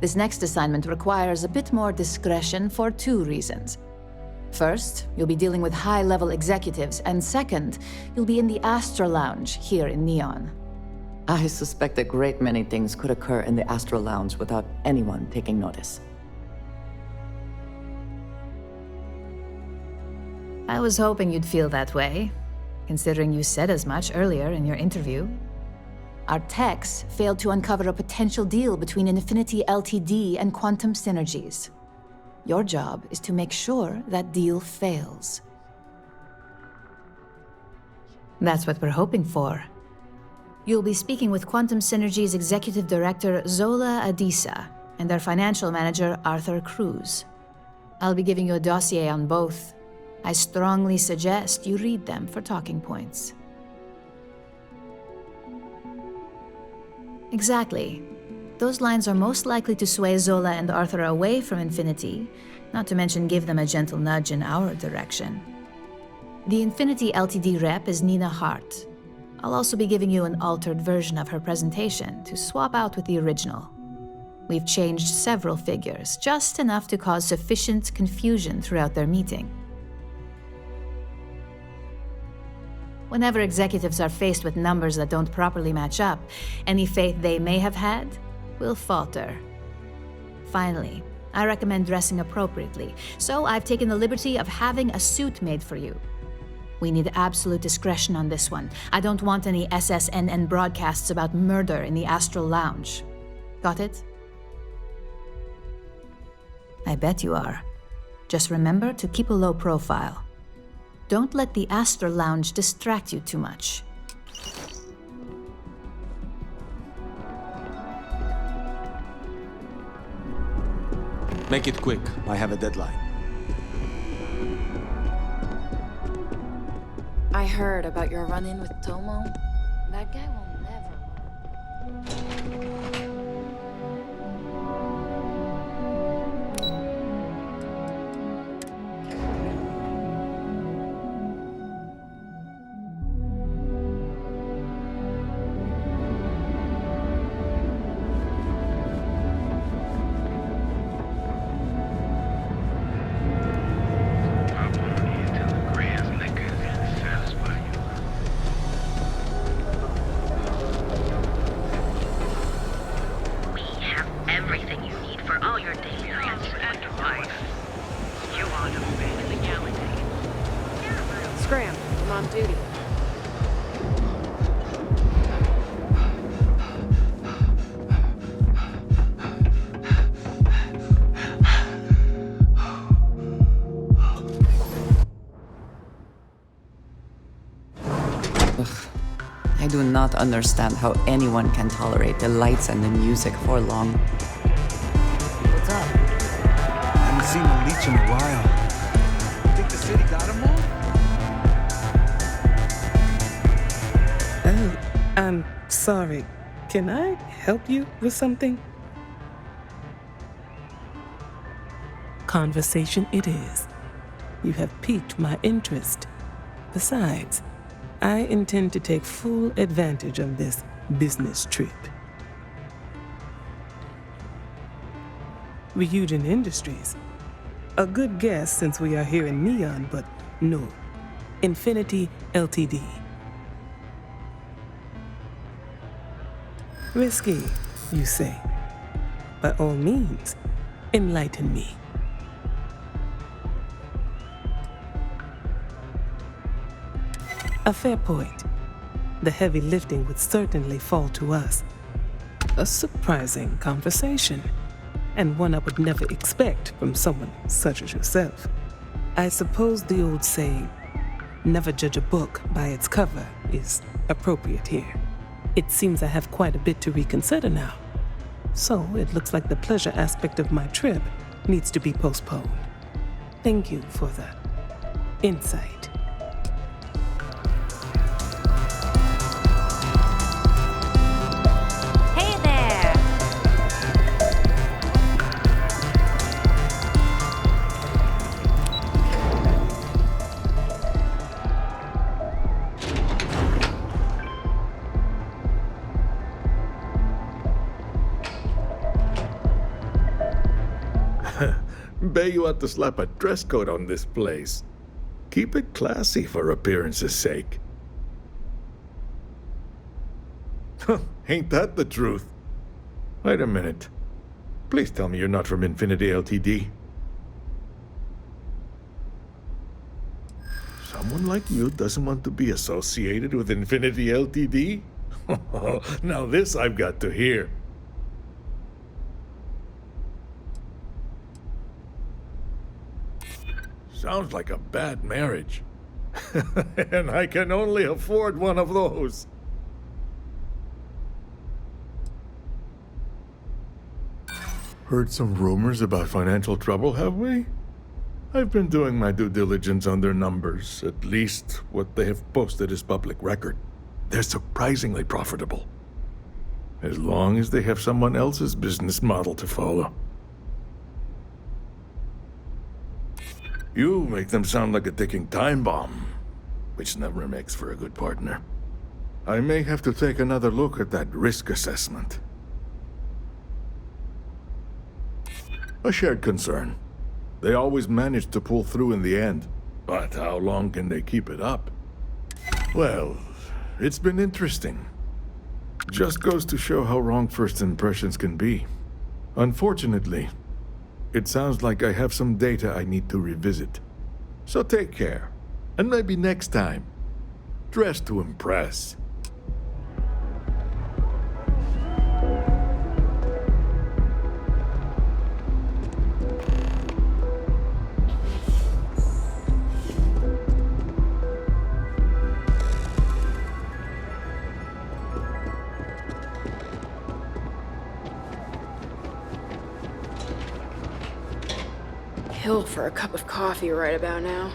This next assignment requires a bit more discretion for 2 reasons. First, you'll be dealing with high-level executives, and second, you'll be in the Astra Lounge here in Neon. I suspect a great many things could occur in the Astral Lounge without anyone taking notice. I was hoping you'd feel that way, considering you said as much earlier in your interview. Our techs failed to uncover a potential deal between Infinity Ltd. And Quantum Synergies. Your job is to make sure that deal fails. That's what we're hoping for. You'll be speaking with Quantum Synergy's Executive Director, Zola Adisa, and their Financial Manager, Arthur Cruz. I'll be giving you a dossier on both. I strongly suggest you read them for talking points. Exactly. Those lines are most likely to sway Zola and Arthur away from Infinity, not to mention give them a gentle nudge in our direction. The Infinity Ltd. Rep is Nina Hart. I'll also be giving you an altered version of her presentation to swap out with the original. We've changed several figures, just enough to cause sufficient confusion throughout their meeting. Whenever executives are faced with numbers that don't properly match up, any faith they may have had will falter. Finally, I recommend dressing appropriately, so I've taken the liberty of having a suit made for you. We need absolute discretion on this one. I don't want any SSNN broadcasts about murder in the Astral Lounge. Got it? I bet you are. Just remember to keep a low profile. Don't let the Astral Lounge distract you too much. Make it quick. I have a deadline. I heard about your run-in with Tomo. That guy will never... Scram, I'm on duty. I do not understand how anyone can tolerate the lights and the music for long. What's up? Haven't seen a leech in a while. Think the city got him all? Oh, I'm sorry. Can I help you with something? Conversation it is. You have piqued my interest. Besides, I intend to take full advantage of this business trip. Ryujin Industries. A good guess since we are here in Neon, but no. Infinity Ltd. Risky, you say. By all means, enlighten me. A fair point. The heavy lifting would certainly fall to us. A surprising conversation, and one I would never expect from someone such as yourself. I suppose the old saying, never judge a book by its cover, is appropriate here. It seems I have quite a bit to reconsider now. So it looks like the pleasure aspect of my trip needs to be postponed. Thank you for the insight. Bet you ought to slap a dress code on this place. Keep it classy for appearance's sake. Ain't that the truth? Wait a minute. Please tell me you're not from Infinity Ltd. Someone like you doesn't want to be associated with Infinity Ltd? Now this I've got to hear. Sounds like a bad marriage. And I can only afford one of those. Heard some rumors about financial trouble, have we? I've been doing my due diligence on their numbers. At least what they have posted is public record. They're surprisingly profitable. As long as they have someone else's business model to follow. You make them sound like a ticking time bomb, which never makes for a good partner. I may have to take another look at that risk assessment. A shared concern. They always manage to pull through in the end, but how long can they keep it up? Well, it's been interesting. Just goes to show how wrong first impressions can be. Unfortunately, it sounds like I have some data I need to revisit. So take care, and maybe next time, dress to impress. Kill for a cup of coffee right about now.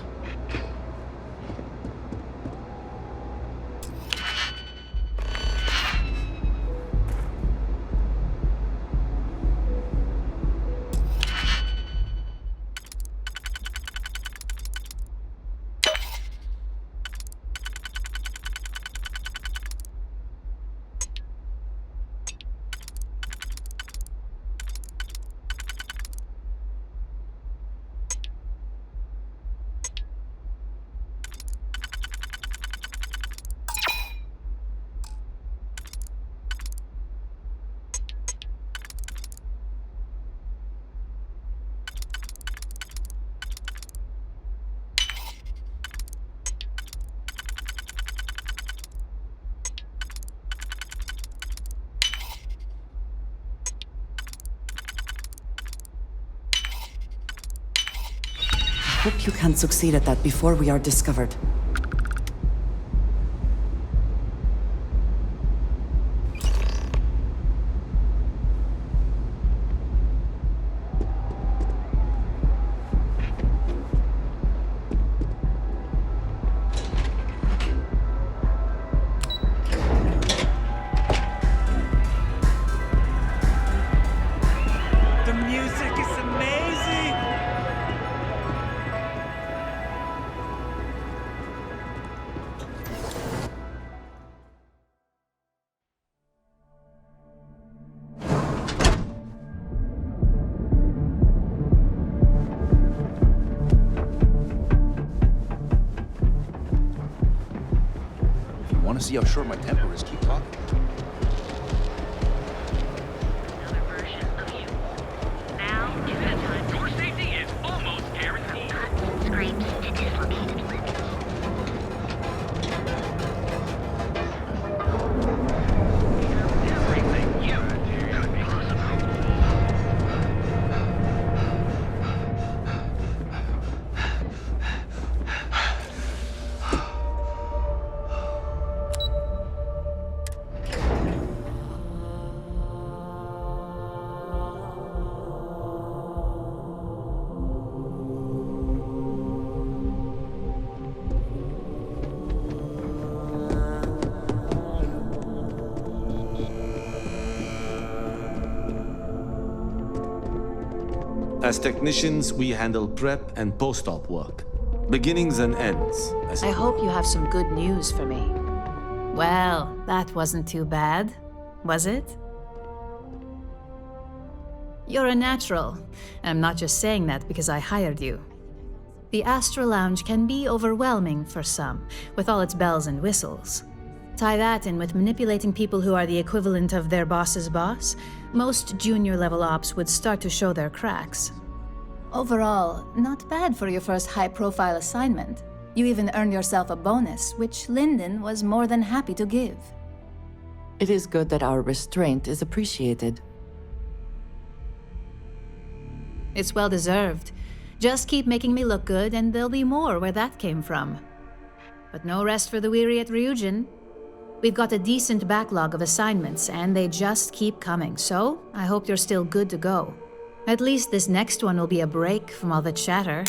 Hope you can succeed at that before we are discovered. The music is amazing! If you want to see how short my temper is, keep talking. As technicians, we handle prep and post-op work. Beginnings and ends. I hope you have some good news for me. Well, that wasn't too bad, was it? You're a natural. I'm not just saying that because I hired you. The Astro Lounge can be overwhelming for some, with all its bells and whistles. Tie that in with manipulating people who are the equivalent of their boss's boss, most junior-level ops would start to show their cracks. Overall, not bad for your first high-profile assignment. You even earned yourself a bonus, which Lyndon was more than happy to give. It is good that our restraint is appreciated. It's well-deserved. Just keep making me look good, and there'll be more where that came from. But no rest for the weary at Ryujin. We've got a decent backlog of assignments, and they just keep coming, so I hope you're still good to go. At least this next one will be a break from all the chatter.